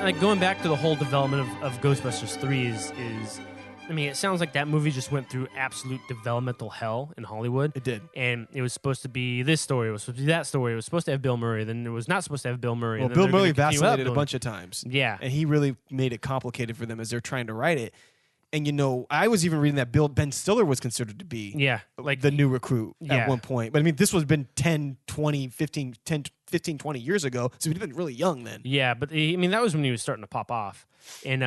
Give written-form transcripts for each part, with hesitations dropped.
like going back to the whole development of Ghostbusters 3 is I mean, it sounds like that movie just went through absolute developmental hell in Hollywood. It did. And it was supposed to be this story, it was supposed to be that story, it was supposed to have Bill Murray, then it was not supposed to have Bill Murray. Well, and then Bill Murray they're gonna continue vacillated a without bunch of times. Yeah. And he really made it complicated for them as they're trying to write it. And, you know, I was even reading that Ben Stiller was considered to be like the new recruit at one point. But, I mean, this was been 15, 20 years ago, so he'd been really young then. Yeah, but, I mean, that was when he was starting to pop off. And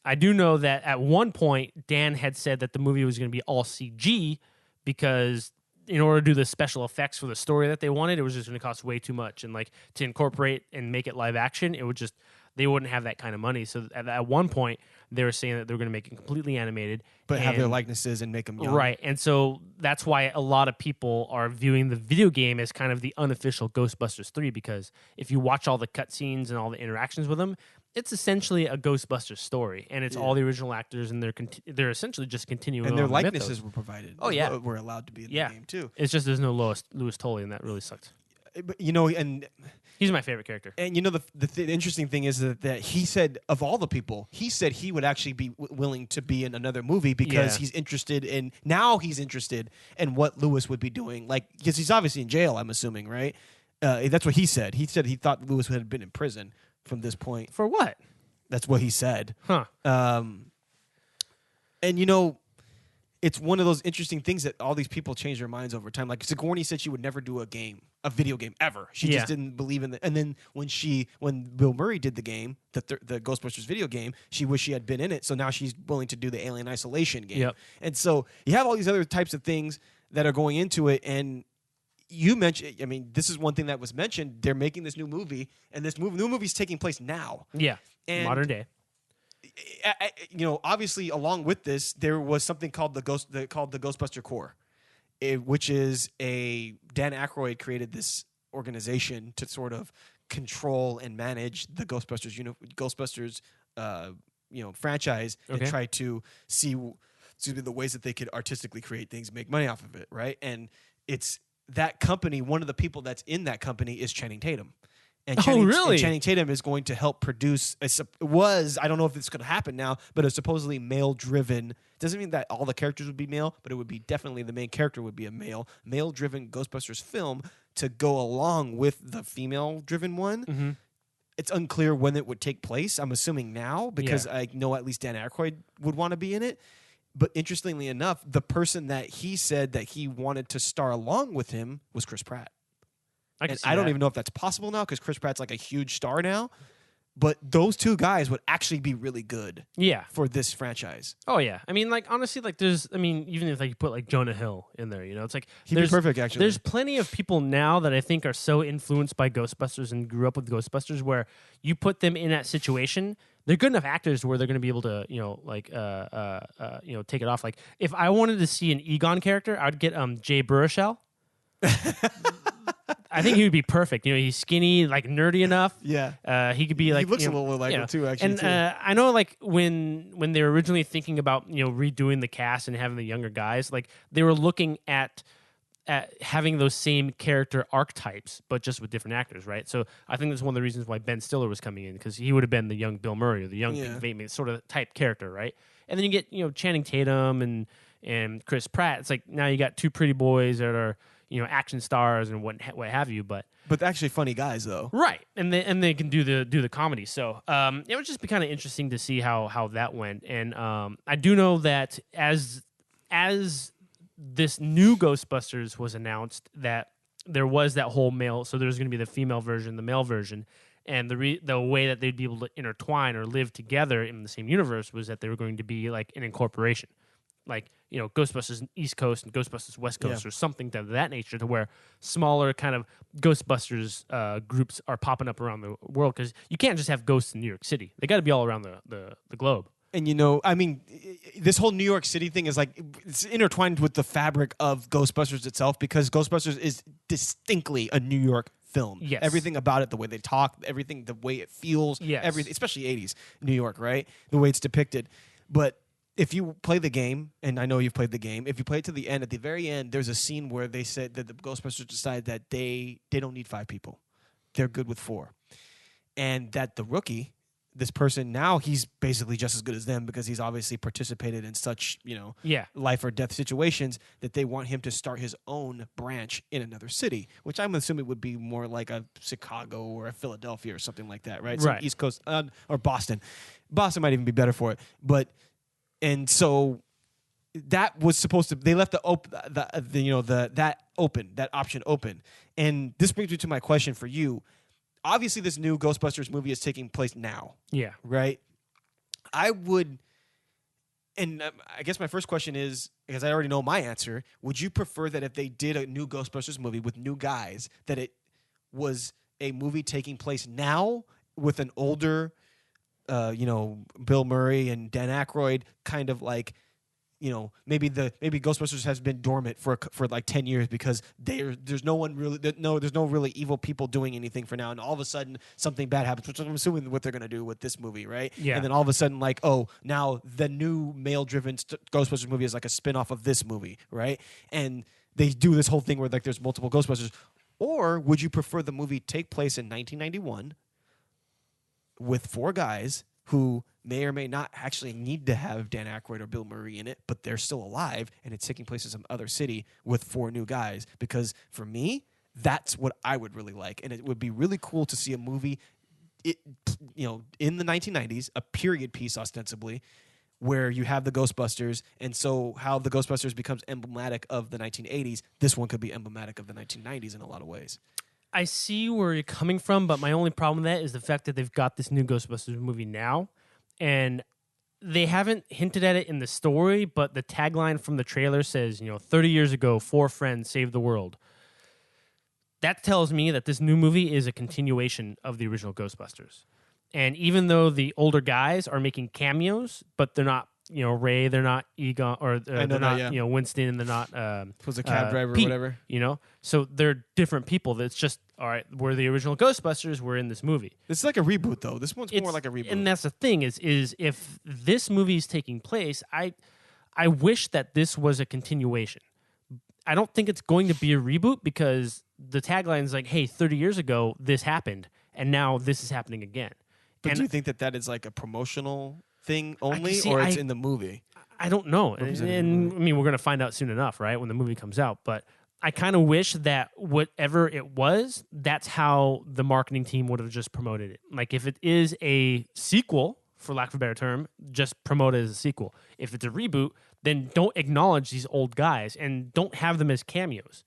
I do know that at one point, Dan had said that the movie was going to be all CG because in order to do the special effects for the story that they wanted, it was just going to cost way too much. And, like, to incorporate and make it live action, it would just... They wouldn't have that kind of money. So at one point, they were saying that they were going to make it completely animated. But have their likenesses and make them young. Right. And so that's why a lot of people are viewing the video game as kind of the unofficial Ghostbusters 3, because if you watch all the cutscenes and all the interactions with them, it's essentially a Ghostbusters story. And it's all the original actors, and they're essentially just continuing and their on likenesses were provided. Oh, yeah. Were allowed to be in the game, too. It's just there's no Louis Tully, and that really sucked. But, you know, and... He's my favorite character. And, you know, the interesting thing is that he said, of all the people, he said he would actually be willing to be in another movie because he's interested in what Lewis would be doing. Like, because he's obviously in jail, I'm assuming, right? That's what he said. He said he thought Lewis had been in prison from this point. For what? That's what he said. Huh. And, you know... It's one of those interesting things that all these people change their minds over time. Like Sigourney said she would never do a video game ever. She just didn't believe in it. And then when Bill Murray did the game, the Ghostbusters video game, she wished she had been in it. So now she's willing to do the Alien Isolation game. Yep. And so you have all these other types of things that are going into it. And you mentioned, I mean, this is one thing that was mentioned. They're making this new movie, and this new movie's taking place now. Yeah, and modern day. You know, obviously, along with this, there was something called the Ghostbuster Corps, which is Dan Aykroyd created this organization to sort of control and manage the Ghostbusters franchise and try to see the ways that they could artistically create things, make money off of it, right? And it's that company. One of the people that's in that company is Channing Tatum. And Channing Tatum is going to help produce. I don't know if it's going to happen now, but a supposedly male-driven. Doesn't mean that all the characters would be male, but it would be definitely the main character would be a male-driven Ghostbusters film to go along with the female-driven one. Mm-hmm. It's unclear when it would take place. I'm assuming now because I know at least Dan Aykroyd would want to be in it. But interestingly enough, the person that he said that he wanted to star along with him was Chris Pratt. I don't even know if that's possible now because Chris Pratt's like a huge star now. But those two guys would actually be really good for this franchise. Oh, yeah. I mean, like, honestly, like, even if like, you put, like, Jonah Hill in there, you know, it's like... He'd be perfect, actually. There's plenty of people now that I think are so influenced by Ghostbusters and grew up with Ghostbusters where you put them in that situation, they're good enough actors where they're going to be able to, you know, like, take it off. Like, if I wanted to see an Egon character, I'd get Jay Baruchel. I think he would be perfect. You know, he's skinny, like nerdy enough. Yeah, he could be like. He looks a little like him too, actually. And I know, like when they were originally thinking about redoing the cast and having the younger guys, like they were looking at having those same character archetypes, but just with different actors, right? So I think that's one of the reasons why Ben Stiller was coming in because he would have been the young Bill Murray or the young Venkman sort of type character, right? And then you get Channing Tatum and Chris Pratt. It's like now you got two pretty boys that are. Action stars and what have you, but actually funny guys though, right? And they can do the comedy. So it would just be kind of interesting to see how that went. And I do know that as this new Ghostbusters was announced, that there was that whole male. So there's going to be the female version, the male version, and the way that they'd be able to intertwine or live together in the same universe was that they were going to be like an incorporation. Like, Ghostbusters East Coast and Ghostbusters West Coast or something of that nature to where smaller kind of Ghostbusters groups are popping up around the world because you can't just have ghosts in New York City. They got to be all around the globe. And, I mean, this whole New York City thing is like it's intertwined with the fabric of Ghostbusters itself because Ghostbusters is distinctly a New York film. Yes. Everything about it, the way they talk, everything, the way it feels, everything, especially 80s New York, right? The way it's depicted. But if you play the game, and I know you've played the game, if you play it to the end, at the very end, there's a scene where they said that the Ghostbusters decide that they don't need 5 people. They're good with 4. And that the rookie, this person now, he's basically just as good as them because he's obviously participated in such, Yeah. life or death situations that they want him to start his own branch in another city, which I'm assuming would be more like a Chicago or a Philadelphia or something like that, right? Some Right. East Coast or Boston. Boston might even be better for it. And so that was supposed to. They left that option open. And this brings me to my question for you. Obviously, this new Ghostbusters movie is taking place now. Yeah. Right? I would, and I guess my first question is, because I already know my answer, would you prefer that if they did a new Ghostbusters movie with new guys, that it was a movie taking place now with an older, Bill Murray and Dan Aykroyd, kind of like, maybe Ghostbusters has been dormant for like 10 years because there's no really evil people doing anything for now, and all of a sudden something bad happens, which I'm assuming what they're gonna do with this movie, right? Yeah. And then all of a sudden, like, oh, now the new male-driven Ghostbusters movie is like a spin-off of this movie, right? And they do this whole thing where like there's multiple Ghostbusters. Or would you prefer the movie take place in 1991 with 4 guys who may or may not actually need to have Dan Aykroyd or Bill Murray in it, but they're still alive, and it's taking place in some other city with 4 new guys? Because for me, that's what I would really like, and it would be really cool to see a movie, in the 1990s, a period piece ostensibly, where you have the Ghostbusters, and so how the Ghostbusters becomes emblematic of the 1980s, this one could be emblematic of the 1990s in a lot of ways. I see where you're coming from, but my only problem with that is the fact that they've got this new Ghostbusters movie now, and they haven't hinted at it in the story, but the tagline from the trailer says, 30 years ago, 4 friends saved the world. That tells me that this new movie is a continuation of the original Ghostbusters. And even though the older guys are making cameos, but they're not, Ray, they're not Egon, or they're not, Winston, and they're not was a cab driver Pete, or whatever. So they're different people. That's just, all right, we're the original Ghostbusters, we're in this movie. This is like a reboot, though. This one's more like a reboot. And that's the thing is if this movie is taking place, I wish that this was a continuation. I don't think it's going to be a reboot because the tagline is like, hey, 30 years ago, this happened, and now this is happening again. But do you think that is like a promotional thing only, or it's in the movie? I don't know. And I mean, we're going to find out soon enough, right, when the movie comes out. But I kind of wish that whatever it was, that's how the marketing team would have just promoted it. Like, if it is a sequel, for lack of a better term, just promote it as a sequel. If it's a reboot, then don't acknowledge these old guys and don't have them as cameos.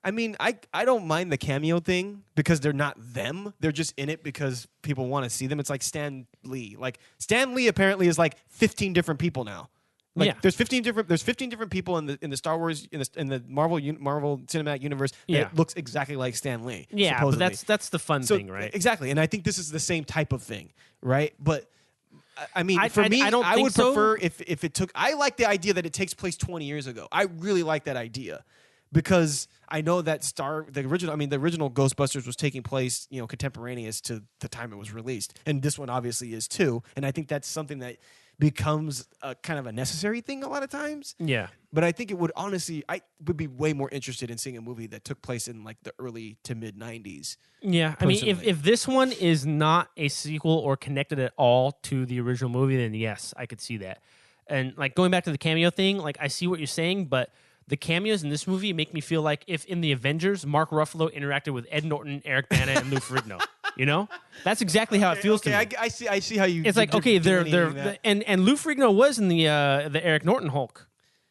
I mean, I don't mind the cameo thing because they're not them. They're just in it because people want to see them. It's like Stan Lee. Like, Stan Lee apparently is like 15 different people now. Like, Yeah. there's 15 different people in the Star Wars in the Marvel Cinematic Universe that looks exactly like Stan Lee. Yeah, supposedly. but that's the fun thing, right? Exactly, and I think this is the same type of thing, right? But I mean, I would so. prefer if it took. I like the idea that it takes place 20 years ago. I really like that idea because I know that the original Ghostbusters was taking place, contemporaneous to the time it was released, and this one obviously is too. And I think that's something that becomes a kind of a necessary thing a lot of times. Yeah. But I think it would I would be way more interested in seeing a movie that took place in like the early to mid 90s. Yeah. I mean, personally. if this one is not a sequel or connected at all to the original movie, then yes, I could see that. And like going back to the cameo thing, like I see what you're saying, but the cameos in this movie make me feel like if in the Avengers, Mark Ruffalo interacted with Ed Norton, Eric Bana, and Lou Ferrigno. That's exactly how it feels to me. I see how you. It's like, okay, they're and Lou Ferrigno was in the Eric Norton Hulk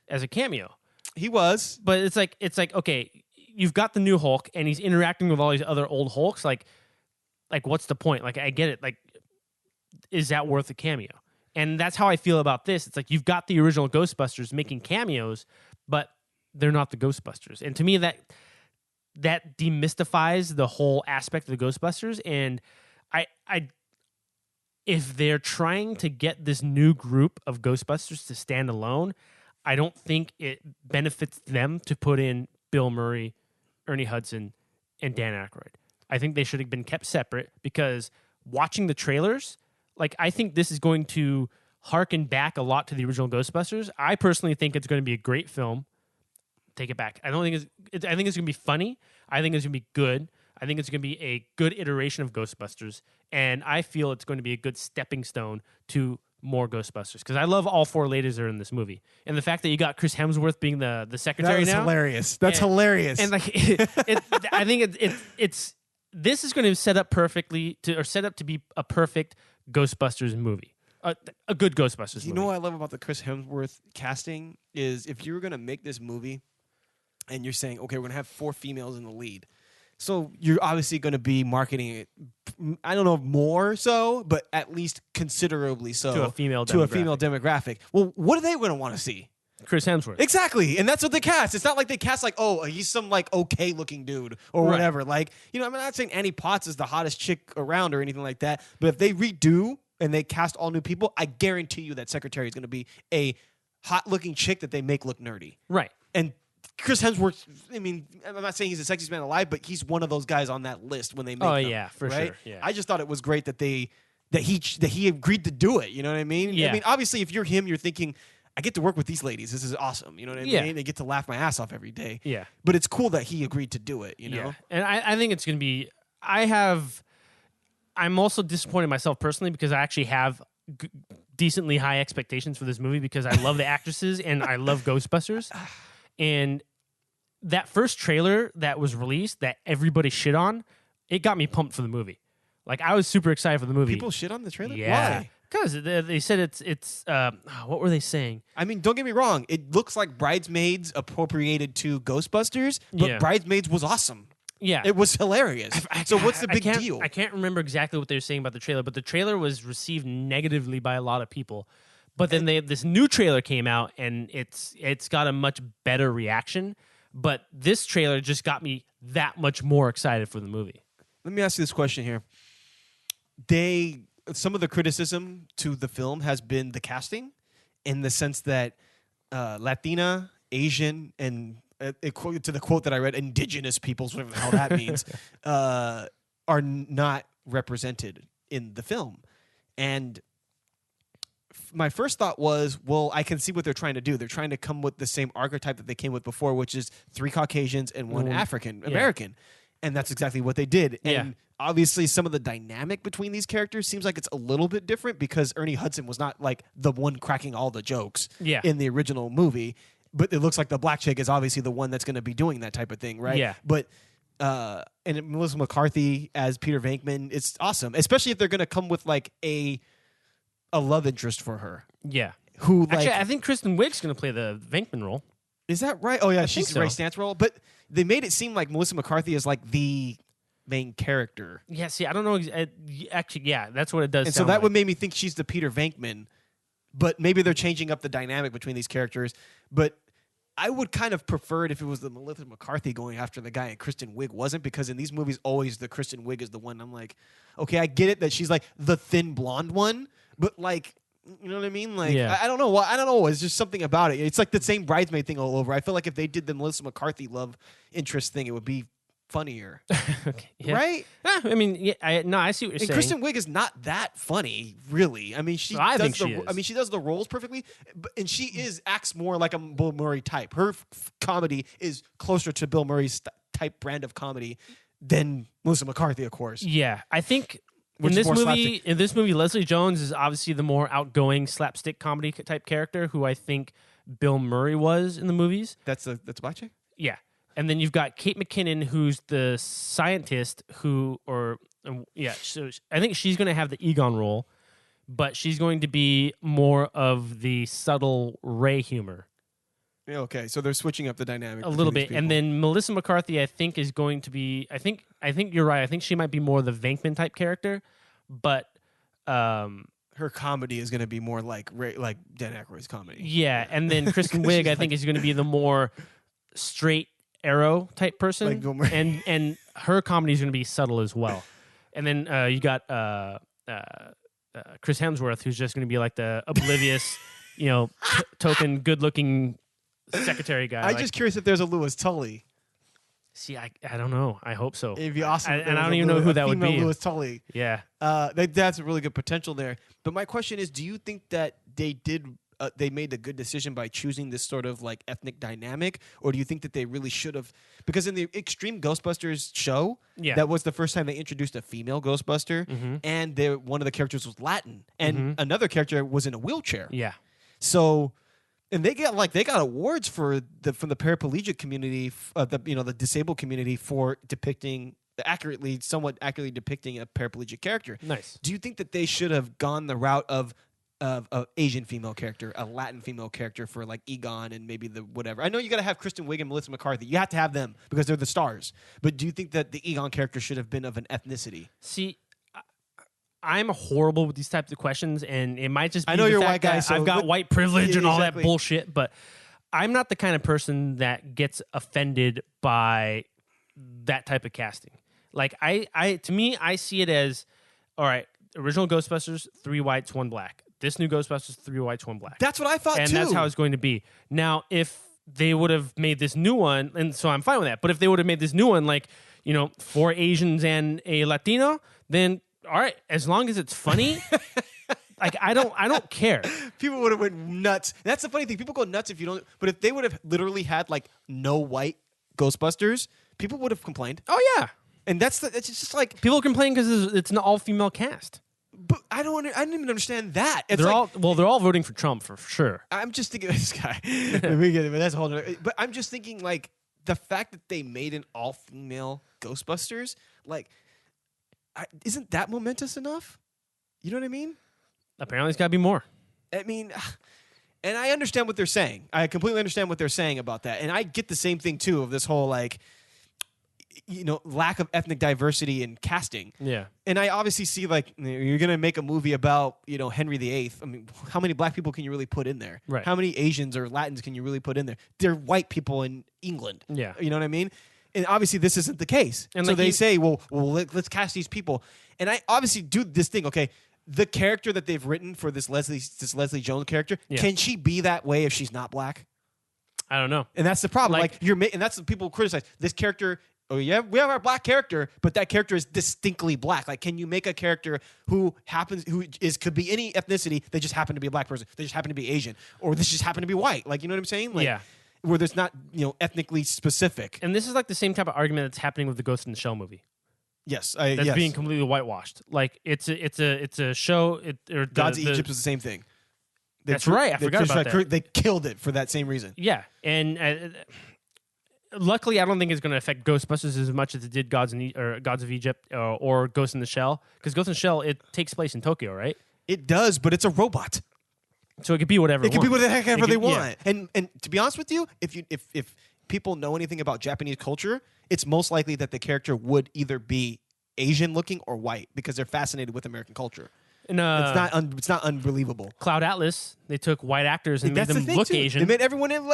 as a cameo. He was, but it's like okay, you've got the new Hulk and he's interacting with all these other old Hulks. Like what's the point? Like, I get it. Like, is that worth a cameo? And that's how I feel about this. It's like you've got the original Ghostbusters making cameos, but they're not the Ghostbusters. And to me, that demystifies the whole aspect of the Ghostbusters. And I if they're trying to get this new group of Ghostbusters to stand alone, I don't think it benefits them to put in Bill Murray, Ernie Hudson, and Dan Aykroyd. I think they should have been kept separate because watching the trailers, like, I think this is going to harken back a lot to the original Ghostbusters. I personally think it's going to be a great film. Take it back. I think it's going to be funny. I think it's going to be good. I think it's going to be a good iteration of Ghostbusters, and I feel it's going to be a good stepping stone to more Ghostbusters because I love all 4 ladies that are in this movie, and the fact that you got Chris Hemsworth being the secretary now, hilarious. That's hilarious. And like, I think it's this is going to set up to be a perfect Ghostbusters movie, a good Ghostbusters movie. You know what I love about the Chris Hemsworth casting is if you were going to make this movie, and you're saying, okay, we're going to have 4 females in the lead. So you're obviously going to be marketing it, I don't know, more so, but at least considerably so to a female demographic. Well, what are they going to want to see? Chris Hemsworth. Exactly. And that's what they cast. It's not like they cast like, oh, he's some like okay looking dude or whatever. Like, I'm not saying Annie Potts is the hottest chick around or anything like that, but if they redo and they cast all new people, I guarantee you that secretary is going to be a hot looking chick that they make look nerdy. Right. And Chris Hemsworth, I mean, I'm not saying he's the sexiest man alive, but he's one of those guys on that list when they make them. Oh, yeah, for right? sure. Yeah. I just thought it was great that he agreed to do it. You know what I mean? Yeah. I mean, obviously, if you're him, you're thinking, I get to work with these ladies. This is awesome. You know what I mean? They get to laugh my ass off every day. Yeah. But it's cool that he agreed to do it, you know? Yeah. And I think it's going to be... I'm also disappointed myself personally because I actually have decently high expectations for this movie because I love the actresses and I love Ghostbusters. And that first trailer that was released that everybody shit on, it got me pumped for the movie. Like, I was super excited for the movie. People shit on the trailer? Yeah. Why? Because they said it's what were they saying? I mean, don't get me wrong. It looks like Bridesmaids appropriated to Ghostbusters, but Bridesmaids was awesome. Yeah. It was hilarious. So what's the big deal? I can't remember exactly what they were saying about the trailer, but the trailer was received negatively by a lot of people. But then this new trailer came out, and it's got a much better reaction. But this trailer just got me that much more excited for the movie. Let me ask you this question here. Some of the criticism to the film has been the casting, in the sense that Latina, Asian, and to the quote that I read, indigenous peoples, whatever the hell that means, are not represented in the film. And my first thought was, well, I can see what they're trying to do. They're trying to come with the same archetype that they came with before, which is 3 Caucasians and 1 African American. And that's exactly what they did. And obviously some of the dynamic between these characters seems like it's a little bit different because Ernie Hudson was not like the one cracking all the jokes in the original movie. But it looks like the black chick is obviously the one that's going to be doing that type of thing, right? Yeah. But and Melissa McCarthy as Peter Venkman, it's awesome, especially if they're going to come with like a love interest for her. Yeah. Who actually, I think Kristen Wiig's going to play the Venkman role. Is that right? Oh yeah, she's so. Ray Stantz role, but they made it seem like Melissa McCarthy is like the main character. Yeah. See, I don't know. Actually, yeah, that's what it does. And so that would make me think she's the Peter Venkman, but maybe they're changing up the dynamic between these characters. But I would kind of prefer it if it was the Melissa McCarthy going after the guy and Kristen Wiig wasn't, because in these movies, always the Kristen Wiig is the one. I'm like, okay, I get it that she's like the thin blonde one, but like, you know what I mean? Like, I don't know. I don't know. It's just something about it. It's like the same bridesmaid thing all over. I feel like if they did the Melissa McCarthy love interest thing, it would be funnier. Okay, yeah. Right? I mean, I see what you're saying. Kristen Wiig is not that funny, really. I mean, she does the roles perfectly, and she acts more like a Bill Murray type. Her comedy is closer to Bill Murray's type brand of comedy than Melissa McCarthy, of course. Yeah, I think in this movie, Leslie Jones is obviously the more outgoing slapstick comedy type character, who I think Bill Murray was in the movies. That's a black chick? Yeah. And then you've got Kate McKinnon, who's the scientist so I think she's going to have the Egon role, but she's going to be more of the subtle Ray humor. Yeah, okay, so they're switching up the dynamic a little bit. And then Melissa McCarthy, I think, is going to be, I think you're right. I think she might be more the Venkman type character, but her comedy is going to be more like Dan Aykroyd's comedy. Yeah, and then Kristen Wiig, I think, is going to be the more straight arrow type person, like and her comedy is going to be subtle as well. And then you got Chris Hemsworth, who's just going to be like the oblivious, token good looking secretary guy. I'm just curious if there's a Lewis Tully. See, I don't know. I hope so. It'd be awesome. And I don't even know who that would be. Lewis Tully. Yeah. That's a really good potential there. But my question is, do you think that they did they made a good decision by choosing this sort of like ethnic dynamic, or do you think that they really should have? Because in the Extreme Ghostbusters show, that was the first time they introduced a female Ghostbuster, and one of the characters was Latin, and another character was in a wheelchair. Yeah. So, and they got awards from the paraplegic community, the disabled community for depicting somewhat accurately depicting a paraplegic character. Nice. Do you think that they should have gone the route of an Asian female character, a Latin female character for like Egon and maybe the whatever? I know you got to have Kristen Wiig and Melissa McCarthy. You have to have them because they're the stars. But do you think that the Egon character should have been of an ethnicity? See, I'm horrible with these types of questions, and it might just be I know the you're a fact white guy, that so I've got white privilege and all that exactly. bullshit, but I'm not the kind of person that gets offended by that type of casting. Like, to me, I see it as, all right, original Ghostbusters, 3 whites, 1 black. This new Ghostbusters, 3 whites, 1 black. That's what I thought, and too. And that's how it's going to be. Now, if they would have made this new one, and so I'm fine with that, but if they would have made this new one, like, 4 Asians and a Latino, then all right, as long as it's funny, like I don't care. People would have went nuts. That's the funny thing. People go nuts if you don't. But if they would have literally had like no white Ghostbusters, people would have complained. Oh yeah, and it's just like people complain because it's an all-female cast. But I didn't even understand that. It's they're like, they're all voting for Trump for sure. I'm just thinking this guy. That's a whole nother, but I'm just thinking like the fact that they made an all-female Ghostbusters, like. Isn't that momentous enough? You know what I mean? Apparently, it's got to be more. I mean, and I understand what they're saying. I completely understand what they're saying about that. And I get the same thing, too, of this whole, like, lack of ethnic diversity in casting. Yeah. And I obviously see, like, you're going to make a movie about, Henry VIII. I mean, how many black people can you really put in there? Right. How many Asians or Latins can you really put in there? They're white people in England. Yeah. You know what I mean? And obviously, this isn't the case. And so like they say, well, let's cast these people. And I obviously do this thing. Okay, the character that they've written for this Leslie Jones character, can she be that way if she's not black? I don't know. And that's the problem. And that's what people criticize. This character. Oh yeah, we have our black character, but that character is distinctly black. Like, can you make a character who could be any ethnicity? They just happen to be a black person. They just happen to be Asian, or this just happen to be white. Like, you know what I'm saying? Like, yeah. Where there's not, ethnically specific. And this is like the same type of argument that's happening with the Ghost in the Shell movie. Yes, that's being completely whitewashed. Like it's a show. Gods of Egypt was the same thing. That's right. I forgot about that. They killed it for that same reason. Yeah, and luckily, I don't think it's going to affect Ghostbusters as much as it did Gods of Egypt or Ghost in the Shell, because Ghost in the Shell, it takes place in Tokyo, right? It does, but it's a robot. So it could be whatever. It can be whatever the heck they want. Yeah. And to be honest with you, if people know anything about Japanese culture, it's most likely that the character would either be Asian looking or white, because they're fascinated with American culture. And, it's not unbelievable. Cloud Atlas, they took white actors and made them look Asian. They made everyone in,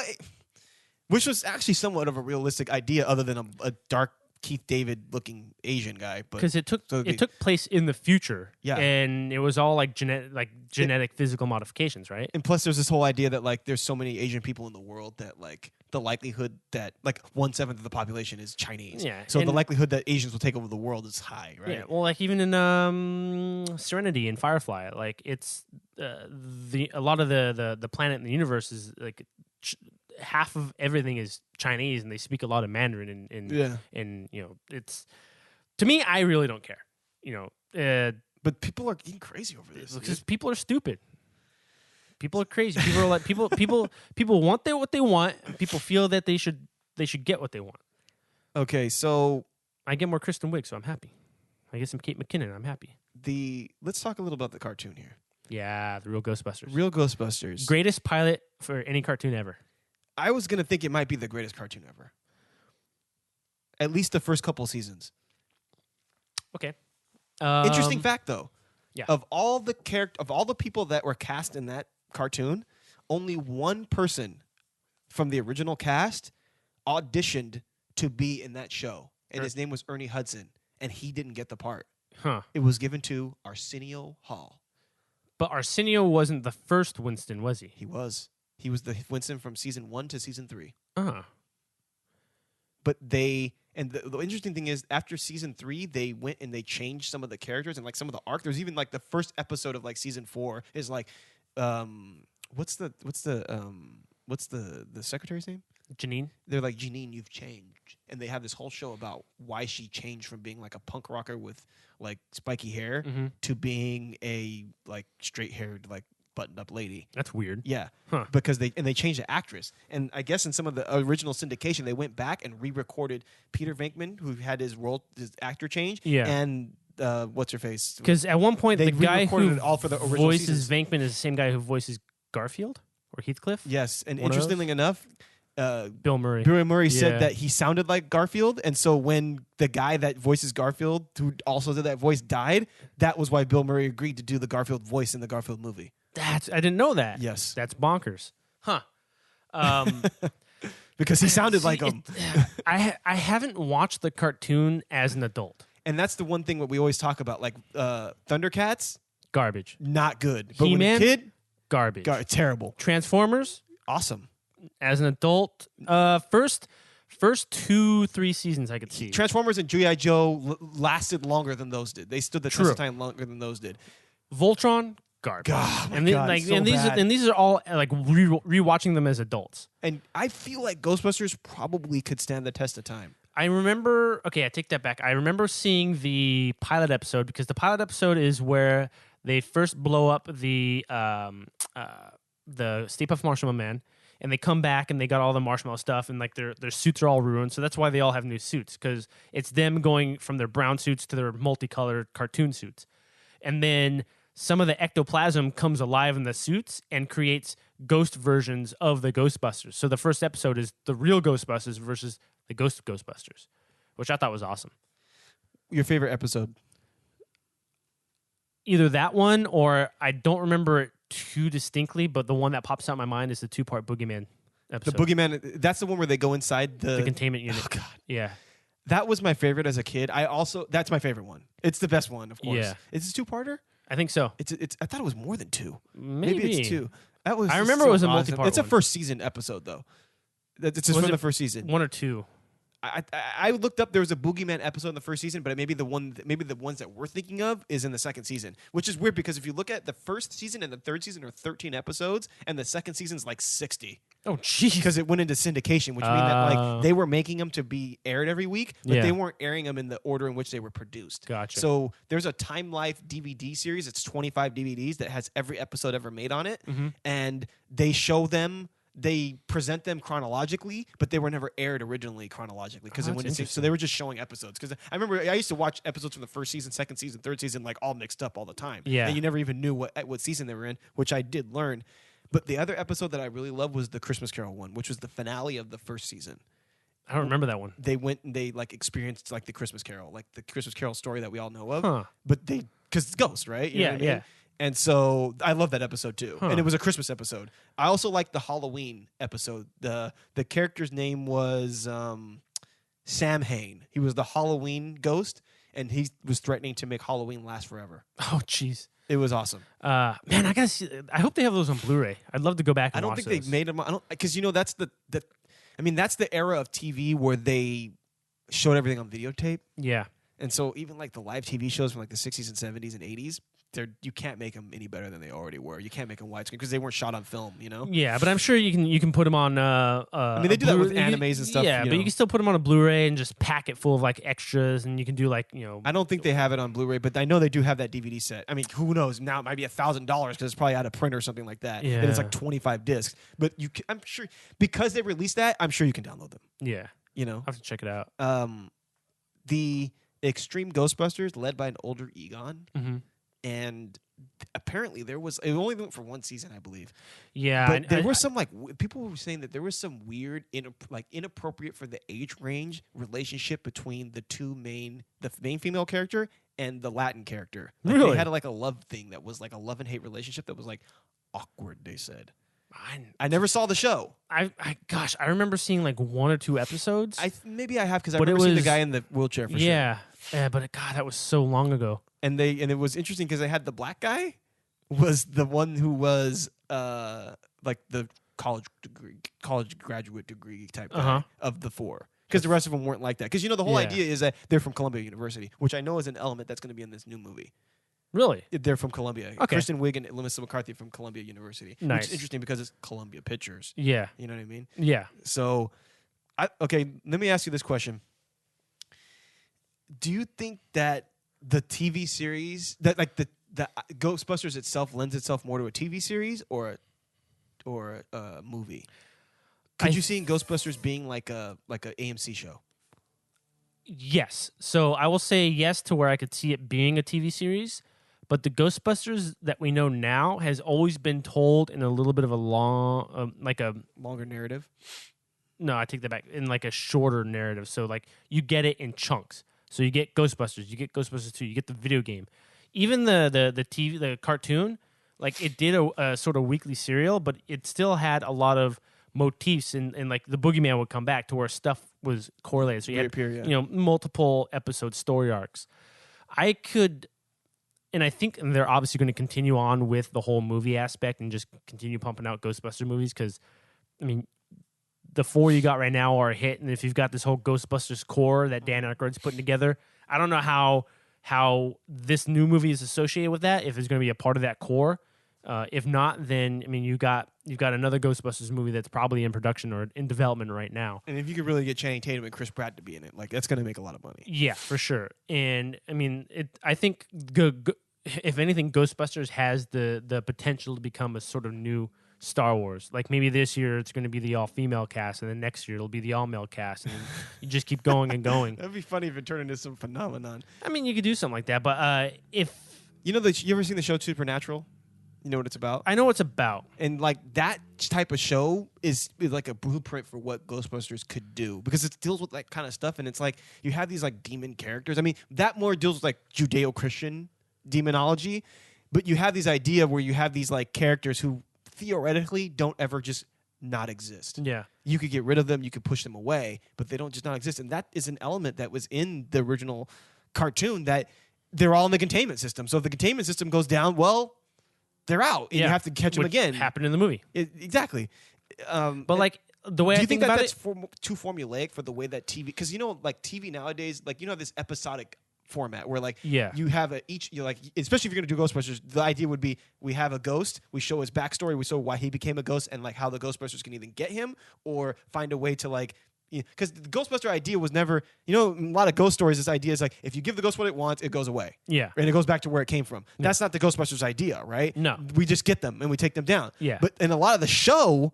which was actually somewhat of a realistic idea, other than a dark Keith David looking Asian guy, because it took place in the future, and it was all like genetic physical modifications, right? And plus, there's this whole idea that like there's so many Asian people in the world that like the likelihood that like 1/7 of the population is Chinese, so the likelihood that Asians will take over the world is high, right? Yeah, well, like even in Serenity and Firefly, like it's a lot of the planet and the universe is like. Half of everything is Chinese, and they speak a lot of Mandarin. And it's, to me, I really don't care. But people are getting crazy over this because people are stupid. People are crazy. People are like people want what they want. And people feel that they should get what they want. Okay, so I get more Kristen Wiig, so I'm happy. I get some Kate McKinnon, I'm happy. Let's talk a little about the cartoon here. Yeah, the real Ghostbusters. Real Ghostbusters. Greatest pilot for any cartoon ever. I was going to think it might be the greatest cartoon ever. At least the first couple seasons. Okay. Interesting fact, though. Yeah. Of all the people that were cast in that cartoon, only one person from the original cast auditioned to be in that show, and his name was Ernie Hudson, and he didn't get the part. Huh. It was given to Arsenio Hall. But Arsenio wasn't the first Winston, was he? He was. He was the Winston from season 1 to season 3. Uh-huh. But the interesting thing is, after season 3, they went and they changed some of the characters and like some of the arc. There's even like the first episode of like season 4 is like what's the secretary's name? Janine. They're like, Janine, you've changed, and they have this whole show about why she changed from being like a punk rocker with like spiky hair to being a like straight haired like buttoned up lady. That's weird. Yeah, Huh. because they changed the actress, and I guess in some of the original syndication they went back and re-recorded Peter Venkman, who had his actor change, and what's her face? Because at one point they the guy who it all for the original voices seasons. Venkman is the same guy who voices Garfield or Heathcliff. Yes, and One of interestingly enough, Bill Murray. Bill Murray said that he sounded like Garfield, and so when the guy that voices Garfield, who also did that voice, died, that was why Bill Murray agreed to do the Garfield voice in the Garfield movie. I didn't know that. Yes, that's bonkers, huh? Because he sounded like him. I haven't watched the cartoon as an adult, and that's the one thing that we always talk about. Like Thundercats, garbage, not good. But He-Man, when a kid, garbage, terrible. Transformers, awesome. As an adult, first 2-3 seasons I could see. Transformers and G.I. Joe lasted longer than those did. They stood the test of time longer than those did. Voltron, garbage. God, and these are all like rewatching them as adults. And I feel like Ghostbusters probably could stand the test of time. I remember. Okay, I take that back. I remember seeing the pilot episode because the pilot episode is where they first blow up the Stay Puft Marshmallow Man. And they come back and they got all the marshmallow stuff and like their suits are all ruined. So that's why they all have new suits, because it's them going from their brown suits to their multicolored cartoon suits. And then some of the ectoplasm comes alive in the suits and creates ghost versions of the Ghostbusters. So the first episode is the real Ghostbusters versus the ghost Ghostbusters, which I thought was awesome. Your favorite episode? Either that one or I don't remember it too distinctly, but the one that pops out in my mind is the 2-part Boogeyman episode. The Boogeyman, that's the one where they go inside the containment unit. Oh, God. Yeah. That was my favorite as a kid. That's my favorite one. It's the best one, of course. Yeah. Is it a 2-parter? I think so. It's. I thought it was more than 2. Maybe it's 2. I remember it was a multi-part It's a one. first season episode, though. It's just from the first season. 1 or 2. I looked up. There was a Boogeyman episode in the first season, but maybe the ones that we're thinking of is in the second season, which is weird because if you look at the first season and the third season are 13 episodes, and the second season's like 60. Oh, jeez. Because it went into syndication, which means that like they were making them to be aired every week, but they weren't airing them in the order in which they were produced. Gotcha. So there's a Time Life DVD series. It's 25 DVDs that has every episode ever made on it, and they show them. They present them chronologically, but they were never aired originally chronologically because so they were just showing episodes. Because I remember I used to watch episodes from the first season, second season, third season, like all mixed up all the time. Yeah, and you never even knew what season they were in, which I did learn. But the other episode that I really loved was the Christmas Carol one, which was the finale of the first season. I don't remember that one. They went and they like experienced like the Christmas Carol story that we all know of. But because it's ghosts, right? You know what I mean? Yeah. And so I love that episode too. And it was a Christmas episode. I also liked the Halloween episode. The character's name was Sam Hain. He was the Halloween ghost, and he was threatening to make Halloween last forever. Oh, jeez. It was awesome. Man, I gotta see. I hope they have those on Blu-ray. I'd love to go back and watch those. I don't think they made them. Because that's that's the era of TV where they showed everything on videotape. Yeah. And so even like the live TV shows from like the 60s and 70s and 80s, you can't make them any better than they already were. You can't make them widescreen because they weren't shot on film, you know? Yeah, but I'm sure you can put them on. I mean, they do that with animes and stuff. Yeah, but you can still put them on a Blu-ray and just pack it full of like extras, and you can do like I don't think they have it on Blu-ray, but I know they do have that DVD set. I mean, who knows? Now it might be $1,000 because it's probably out of print or something like that. Yeah, and it's like 25 discs. But I'm sure because they released that, I'm sure you can download them. Yeah, I'll have to check it out. The Extreme Ghostbusters, led by an older Egon, and apparently it only went for one season, I believe. Yeah, but there were some people were saying that there was some weird, inappropriate for the age range relationship between the main female character and the Latin character. Really, they had like a love thing that was like a love and hate relationship that was like awkward. They said. I never saw the show. I remember seeing like 1 or 2 episodes. Maybe I have because I remember seeing the guy in the wheelchair for sure. Yeah, but God, that was so long ago. And it was interesting because they had the black guy was the one who was like the college graduate degree type guy of the 4. Because the rest of them weren't like that. Because the whole idea is that they're from Columbia University, which I know is an element that's going to be in this new movie. Really? They're from Columbia. Okay. Kristen Wiig and Melissa McCarthy from Columbia University. Nice. Which is interesting because it's Columbia Pictures. Yeah. You know what I mean? Yeah. So, okay, let me ask you this question. Do you think that the TV series, that like the Ghostbusters itself lends itself more to a TV series or a movie? Could you see Ghostbusters being like a AMC show? Yes. So I will say yes to where I could see it being a TV series, but the Ghostbusters that we know now has always been told in a little bit of a long, Longer narrative. No, I take that back. In like a shorter narrative. So like you get it in chunks. So you get Ghostbusters, you get Ghostbusters 2, you get the video game. Even the cartoon, like it did a sort of weekly serial, but it still had a lot of motifs and like the boogeyman would come back to where stuff was correlated. So you had multiple episode story arcs. I think they're obviously going to continue on with the whole movie aspect and just continue pumping out Ghostbuster movies because, I mean, the 4 you got right now are a hit, and if you've got this whole Ghostbusters core that Dan Aykroyd's putting together, I don't know how this new movie is associated with that. If it's going to be a part of that core, if not, then I mean you've got another Ghostbusters movie that's probably in production or in development right now. And if you could really get Channing Tatum and Chris Pratt to be in it, like that's going to make a lot of money. Yeah, for sure. And I mean, I think if anything, Ghostbusters has the potential to become a sort of new Star Wars. Like maybe this year it's going to be the all-female cast, and then next year it'll be the all-male cast, and you just keep going and going. That'd be funny if it turned into some phenomenon. I mean, you could do something like that, but if you ever seen the show Supernatural? You know what it's about? I know what it's about. And like that type of show is like a blueprint for what Ghostbusters could do because it deals with that kind of stuff, and it's like you have these like demon characters. I mean, that more deals with like Judeo-Christian demonology, but you have this idea where you have these like characters who theoretically don't ever just not exist. Yeah. You could get rid of them, you could push them away, but they don't just not exist. And that is an element that was in the original cartoon that they're all in the containment system. So if the containment system goes down, well, they're out. And you have to catch them again. Happened in the movie. Exactly. But like the way do I you think that about that's too formulaic for the way that TV, because like TV nowadays, like this episodic format where like you have especially if you're gonna do Ghostbusters, the idea would be we have a ghost, we show his backstory, we show why he became a ghost and like how the Ghostbusters can either get him or find a way to like, because the Ghostbuster idea was never, a lot of ghost stories, this idea is like if you give the ghost what it wants, it goes away. Yeah. And it goes back to where it came from. Yeah. That's not the Ghostbusters idea, right? No. We just get them and we take them down. Yeah. But in a lot of the show,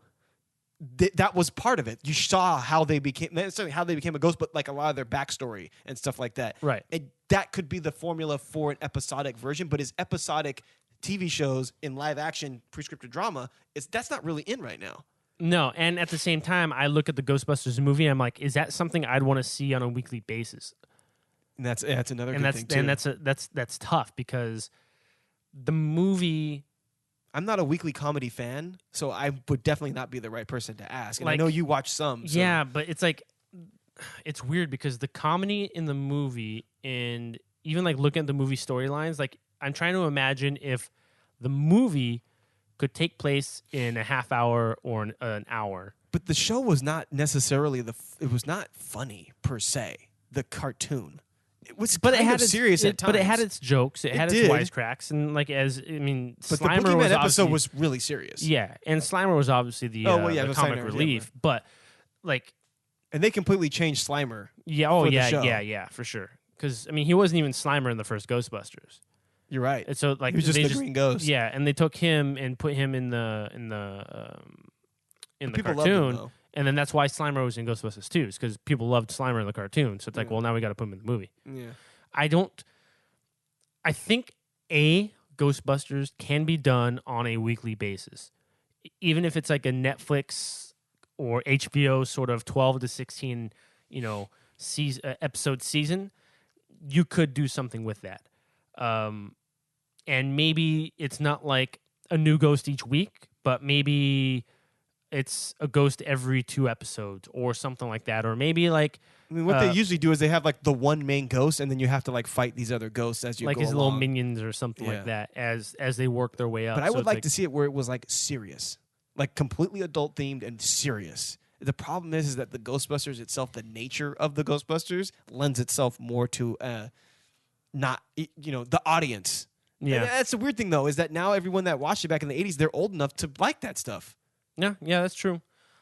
that was part of it. You saw how they became, not necessarily how they became a ghost, but like a lot of their backstory and stuff like that. Right. And that could be the formula for an episodic version, but as episodic TV shows in live action pre-scripted drama, that's not really in right now. No, and at the same time, I look at the Ghostbusters movie and I'm like, is that something I'd want to see on a weekly basis? And that's another good thing too. And that's tough because the movie. I'm not a weekly comedy fan, so I would definitely not be the right person to ask. And like, I know you watch some. So. Yeah, but it's like, it's weird because the comedy in the movie and even like looking at the movie storylines, like I'm trying to imagine if the movie could take place in a half hour or an hour. But the show was not necessarily it was not funny per se. The cartoon. It was kind of serious at times. But it had its jokes. It had its wisecracks. And like but Slimer the Boogeyman episode was really serious. Yeah, and Slimer was obviously the comic relief. Yeah. But like, and they completely changed Slimer. Yeah. Oh yeah. Yeah. For sure. Because he wasn't even Slimer in the first Ghostbusters. You're right. And so like he was just the green ghost. Yeah, and they took him and put him in the cartoon. Him, and then that's why Slimer was in Ghostbusters 2, because people loved Slimer in the cartoon. So it's like, well, now we got to put him in the movie. Yeah. I think Ghostbusters can be done on a weekly basis. Even if it's like a Netflix or HBO sort of 12 to 16, episode season, you could do something with that. And maybe it's not like a new ghost each week, but maybe it's a ghost every 2 episodes or something like that. Or maybe like... what they usually do is they have like the one main ghost and then you have to like fight these other ghosts as you go along. Like his little minions or something like that as they work their way up. But I would like to see it where it was like serious. Like completely adult themed and serious. The problem is that the Ghostbusters itself, the nature of the Ghostbusters, lends itself more to the audience Yeah. That's the weird thing, though, is that now everyone that watched it back in the 80s, they're old enough to like that stuff. Yeah, that's true.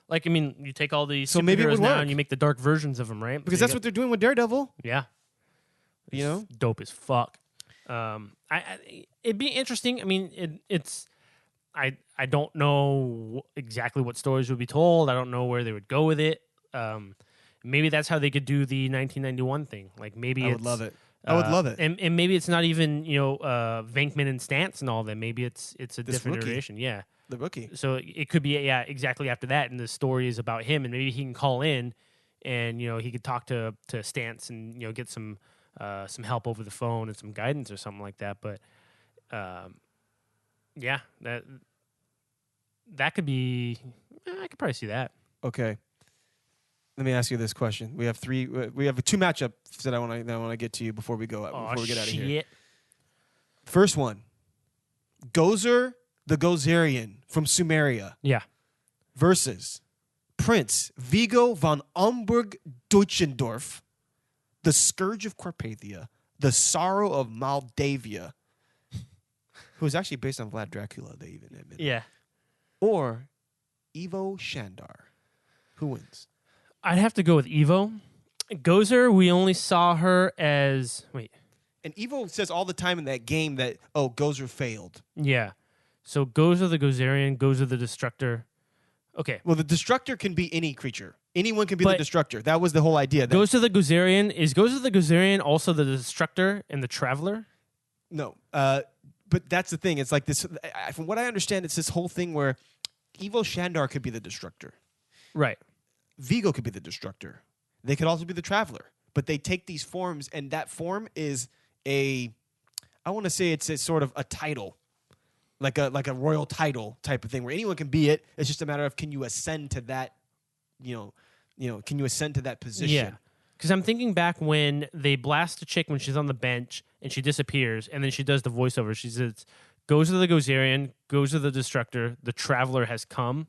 Like, I mean, you take all these So maybe it superheroes would now work. and you make the dark versions of them, right? Because So that's what they're doing with Daredevil. Yeah. You know? It's dope as fuck. It'd be interesting. I mean, I don't know exactly what stories would be told. I don't know where they would go with it. Maybe that's how they could do the 1991 thing. Like maybe I would love it. I would love it. And maybe it's not even Venkman and Stantz and all that. Maybe it's a different rookie. iteration. Yeah, The rookie. so it could be exactly after that, and the story is about him, and maybe he can call in, and he could talk to Stantz and get some help over the phone and some guidance or something like that. But yeah, that could be. I could probably see that. Okay. Let me ask you this question. We have two matchups that I want to get to you before we go before we get out of here. First one. Gozer the Gozerian from Sumeria. Yeah. Versus Prince Vigo von Umburg Deutschendorf, the Scourge of Carpathia, the Sorrow of Moldavia, who is actually based on Vlad Dracula, they even admit. Yeah. Or Ivo Shandar. Who wins? I'd have to go with Evo. Gozer, we only saw her as... Wait. And Evo says all the time in that game that, Gozer failed. Yeah. So Gozer the Gozerian, Gozer the Destructor. Okay. Well, the Destructor can be any creature. Anyone can be the Destructor. That was the whole idea. Gozer the Gozerian. Is Gozer the Gozerian also the Destructor and the Traveler? No. But that's the thing. It's like this... From what I understand, it's this whole thing where Evo Shandar could be the Destructor. Right. Vigo could be the Destructor. They could also be the Traveler. But they take these forms, and that form is I want to say it's a sort of a title, like a royal title type of thing, where anyone can be it. It's just a matter of can you ascend to that, can you ascend to that position? Yeah. Because I'm thinking back when they blast a chick when she's on the bench and she disappears, and then she does the voiceover. She says, "Gozer the Gozerian, Gozer the Destructor, the Traveler has come.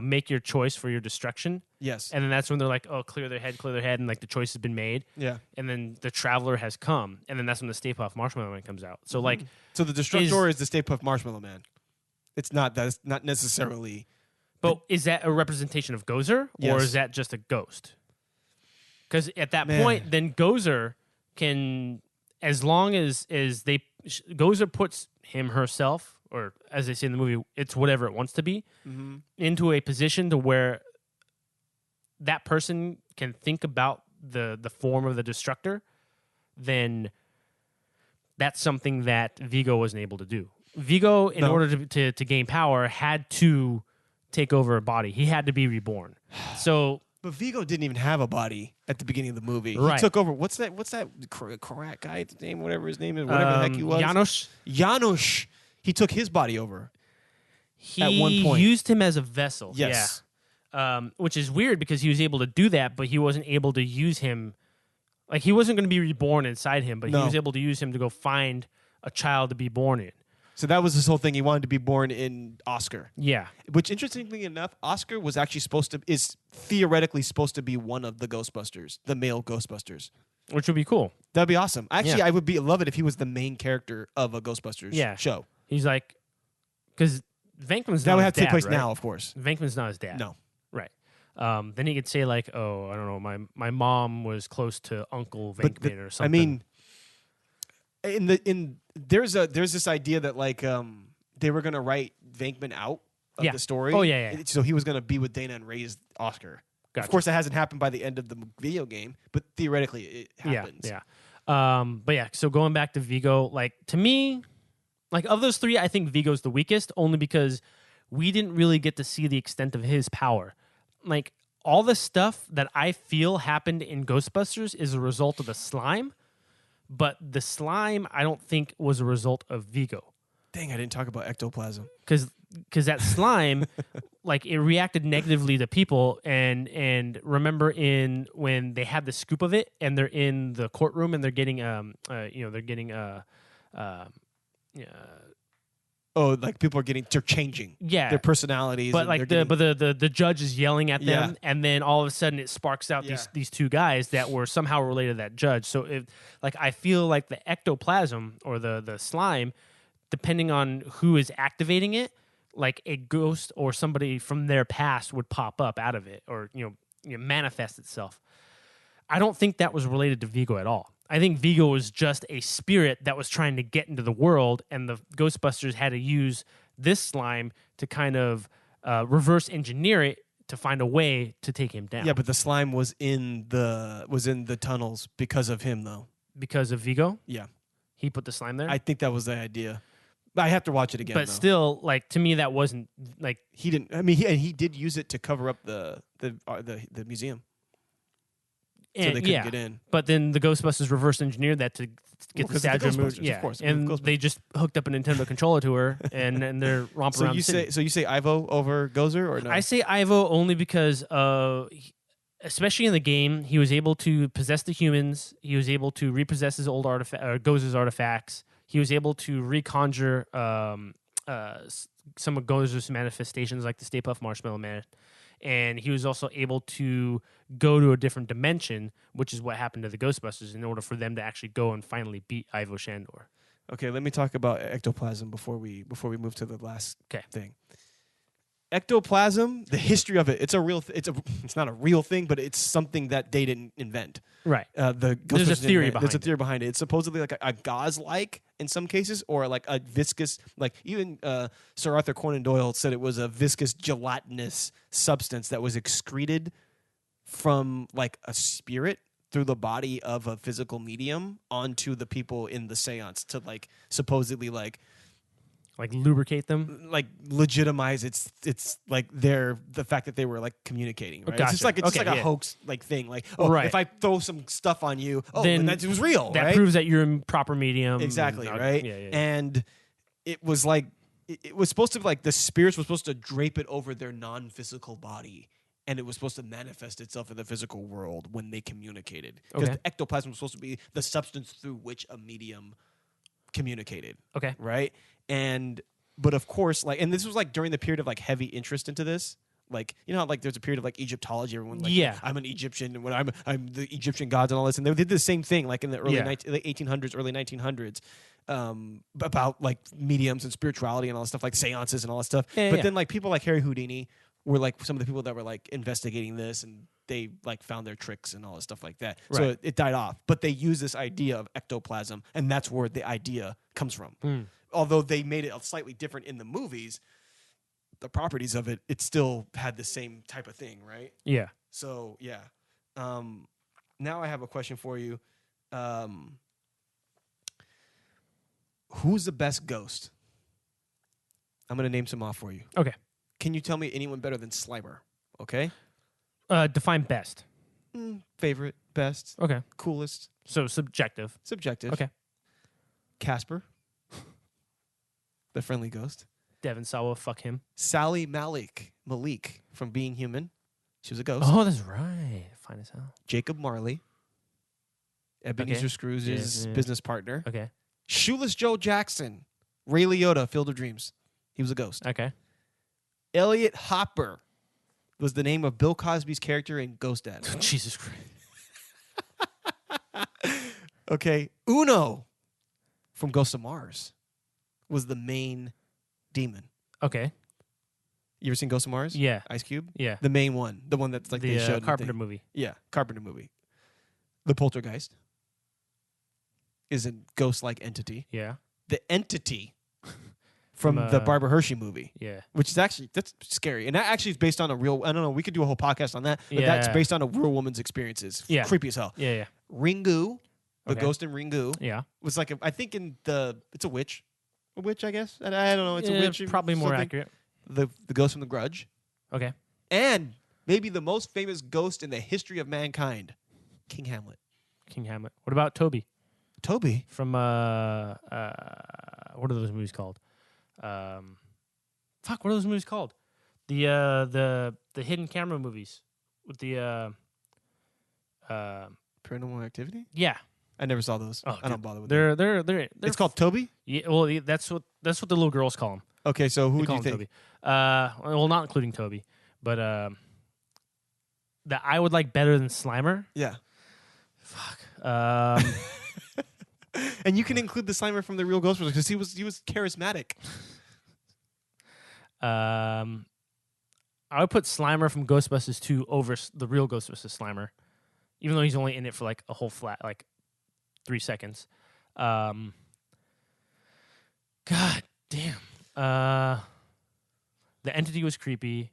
Make your choice for your destruction." Yes. And then that's when they're like, "Oh, clear their head," and like the choice has been made. Yeah. And then the Traveler has come, and then that's when the Stay Puft Marshmallow Man comes out. So like, so the Destructor is the Stay Puft Marshmallow Man. It's not. That's not necessarily. But is that a representation of Gozer, Yes. or is that just a ghost? Because at that point, then Gozer can, as long as Gozer puts herself, or as they say in the movie, it's whatever it wants to be, into a position to where that person can think about the form of the Destructor, then that's something that Vigo wasn't able to do. Vigo, in order to gain power, had to take over a body. He had to be reborn. So... But Vigo didn't even have a body at the beginning of the movie. Right. He took over. What's that Korak guy's name? Whatever his name is. Whatever the heck he was. Janusz. He took his body over. At one point. He used him as a vessel. Yes. Yeah. Which is weird because he was able to do that, but he wasn't able to use him. Like, he wasn't going to be reborn inside him, but he was able to use him to go find a child to be born in. So that was this whole thing. He wanted to be born in Oscar. Yeah. Which, interestingly enough, Oscar was actually is theoretically supposed to be one of the Ghostbusters, the male Ghostbusters. Which would be cool. That'd be awesome. Actually, I would love it if he was the main character of a Ghostbusters show. He's like, because Venkman's that not would his have to take dad, place right? now, of course. Venkman's not his dad. No. Right. Then he could say like, "Oh, I don't know, my mom was close to Uncle Venkman or something." I mean, there's this idea that like they were gonna write Venkman out of the story. Oh yeah. So he was gonna be with Dana and raise Oscar. Gotcha. Of course, that hasn't happened by the end of the video game, but theoretically it happens. Yeah. But yeah. So going back to Vigo, like to me, like of those three, I think Vigo's the weakest, only because we didn't really get to see the extent of his power. Like all the stuff that I feel happened in Ghostbusters is a result of the slime. But the slime, I don't think, was a result of Vigo. Dang, I didn't talk about ectoplasm. Because that slime, like, it reacted negatively to people. And remember when they had the scoop of it, and they're in the courtroom, and they're getting Oh, like people are they're changing. Yeah. Their personalities. But and like they're the judge is yelling at them, Yeah. and then all of a sudden it sparks out these two guys that were somehow related to that judge. So I feel like the ectoplasm or the slime, depending on who is activating it, like a ghost or somebody from their past would pop up out of it, or manifest itself. I don't think that was related to Vigo at all. I think Vigo was just a spirit that was trying to get into the world, and the Ghostbusters had to use this slime to kind of reverse engineer it to find a way to take him down. Yeah, but the slime was in the tunnels because of him, though. Because of Vigo? Yeah. He put the slime there? I think that was the idea. I have to watch it again. But though. still, like, to me, that wasn't like he didn't. I mean, he did use it to cover up the museum. So they couldn't get in. But then the Ghostbusters reverse engineered that to get the statue moved. Yeah, of course. And they just hooked up a Nintendo controller to her, and they're romping around. So you say Ivo over Gozer or no? I say Ivo only because, especially in the game, he was able to possess the humans. He was able to repossess his old Gozer's artifacts. He was able to reconjure some of Gozer's manifestations, like the Stay Puft Marshmallow Man. And he was also able to go to a different dimension, which is what happened to the Ghostbusters, in order for them to actually go and finally beat Ivo Shandor. Okay, let me talk about ectoplasm before we move to the last thing. Ectoplasm, the history of it, it's not a real thing, but it's something that they didn't invent. Right. There's a theory behind it. There's a theory behind it. It's supposedly like a gauze-like in some cases, or like a viscous, like even Sir Arthur Conan Doyle said it was a viscous gelatinous substance that was excreted from like a spirit through the body of a physical medium onto the people in the seance to like supposedly like lubricate them, like legitimize it's like the fact that they were like communicating, right? Gotcha. It's just like a hoax like thing, like if I throw some stuff on you, then it was real. That right? proves that you're in proper medium. Exactly, right? Yeah. And it was like it was supposed to be like the spirits were supposed to drape it over their non-physical body, and it was supposed to manifest itself in the physical world when they communicated. Because the ectoplasm was supposed to be the substance through which a medium communicated. Okay. Right? But of course, like, and this was like during the period of like heavy interest into this. Like, you know how like there's a period of like Egyptology, everyone like I'm an Egyptian and when I'm the Egyptian gods and all this, and they did the same thing like in the early 1800s, early 1900s, about like mediums and spirituality and all this stuff, like seances and all that stuff. But then like people like Harry Houdini were like some of the people that were like investigating this, and they like found their tricks and all this stuff like that. Right. So it died off. But they use this idea of ectoplasm, and that's where the idea comes from. Although they made it slightly different in the movies, the properties of it still had the same type of thing, right? Yeah. So, yeah. Now I have a question for you. Who's the best ghost? I'm going to name some off for you. Okay. Can you tell me anyone better than Slimer? Okay. Define best. Favorite, best. Okay. Coolest. So subjective. Subjective. Okay. Casper. The friendly ghost. Devin Sawa, fuck him. Sally Malik from Being Human. She was a ghost. Oh, that's right. Fine as hell. Jacob Marley. Ebenezer Scrooge's business partner. Okay. Shoeless Joe Jackson. Ray Liotta, Field of Dreams. He was a ghost. Okay. Elliot Hopper was the name of Bill Cosby's character in Ghost Dad. Jesus Christ. Okay. Uno from Ghost of Mars was the main demon. Okay. You ever seen Ghost of Mars? Yeah. Ice Cube? Yeah. The main one. The one that's like the they showed. Carpenter movie. Yeah. Carpenter movie. The Poltergeist is a ghost-like entity. Yeah. The Entity from the Barbara Hershey movie. Yeah. Which is actually, that's scary. And that actually is based on a real, I don't know, we could do a whole podcast on that. But that's based on a real woman's experiences. Yeah. Creepy as hell. Yeah. Ringu, the ghost in Ringu. Yeah. Was like, I think it's a witch. A witch, I guess. And I don't know. It's a witch. Probably more accurate. The ghost from The Grudge. Okay. And maybe the most famous ghost in the history of mankind, King Hamlet. King Hamlet. What about Toby? Toby? From, what are those movies called? What are those movies called? The hidden camera movies with the Paranormal Activity? Yeah. I never saw those. Oh, I don't bother with them. they're It's called Toby? yeah. Well, that's what the little girls call him. Okay, so who They do call you him think? Toby. Well, not including Toby, but that I would like better than Slimer. Yeah. Fuck. And you can include the Slimer from the real Ghostbusters because he was charismatic. I would put Slimer from Ghostbusters 2 over the real Ghostbusters Slimer, even though he's only in it for like a whole flat 3 seconds. God damn. The Entity was creepy.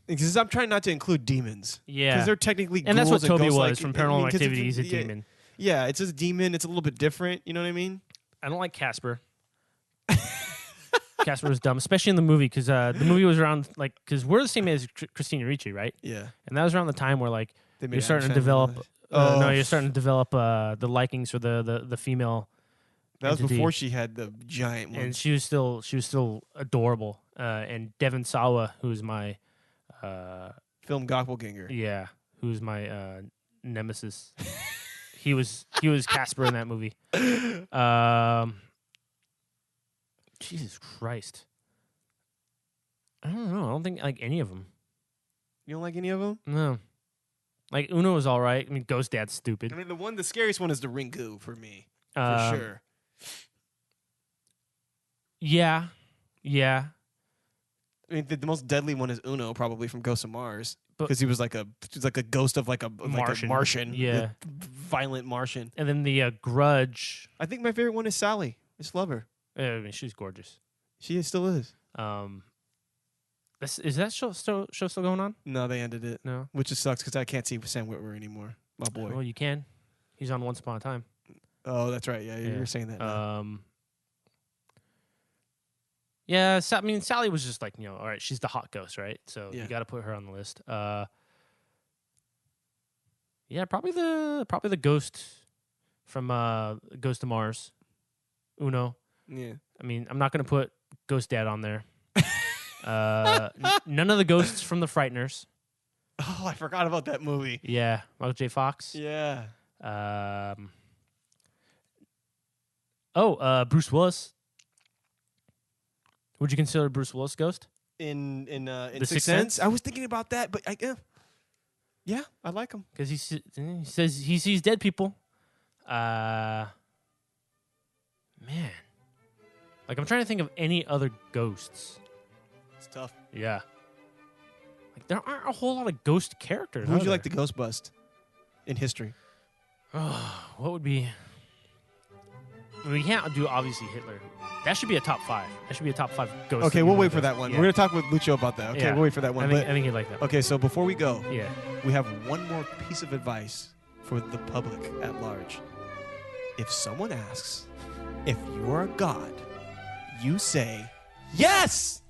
Because I'm trying not to include demons. Yeah, because they're technically and that's what ghouls Toby ghosts, was from Paranormal Activity. He's a demon. Yeah, it's a demon. It's a little bit different. You know what I mean? I don't like Casper. Casper was dumb, especially in the movie because the movie was around because we're the same age as Christina Ricci, right? Yeah, and that was around the time where They made you're starting to Adam develop. Sandler. No, you're starting to develop the likings for the female. That was entity. before she had the giant one. And she was still adorable. And Devon Sawa, who's my Film Doppelganger. yeah, who's my nemesis. he was Casper in that movie. Jesus Christ. I don't know. I don't think like any of them. You don't like any of them? No. Like Uno was all right. I mean, Ghost Dad's stupid. I mean, the scariest one is the Ringu for me, for sure. Yeah. I mean, the most deadly one is Uno, probably from Ghost of Mars, But- because he was like a ghost of like a Martian, Yeah. violent Martian. And then the Grudge. I think my favorite one is Sally. I just love her. I mean, she's gorgeous. Still is. Is that show still going on? No, they ended it, No. which just sucks because I can't see Sam Witwer anymore. My boy. Well, you can. He's on Once Upon a Time. Oh, that's right. Yeah, Yeah. you were saying that. Now. Yeah. I mean, Sally was just like all right. She's the hot ghost, right? So Yeah. you got to put her on the list. Yeah, probably the ghost from Ghost of Mars, Uno. Yeah. I mean, I'm not gonna put Ghost Dad on there. None of the ghosts from the Frighteners. Oh, I forgot about that movie. Yeah, Michael J. Fox. Yeah. Bruce Willis. Would you consider Bruce Willis ghost? In The Sixth Sixth Sense? Sense? I was thinking about that, but yeah, I like him. Because he says he sees dead people. Man, like I'm trying to think of any other ghosts. It's tough. Yeah, like there aren't a whole lot of ghost characters. Who would are you like there? to ghost bust in history? What would be? I mean, we can't do obviously Hitler. That should be a top 5. That should be a top 5 ghosts. Okay, that we'll you wait want for to that ghost. one. Yeah. We're gonna talk with Lucho about that. Okay, Yeah. we'll wait for that one. I think he'd like that. Okay, so before we go, Yeah. we have one more piece of advice for the public at large. If someone asks if you are a god, you say yes.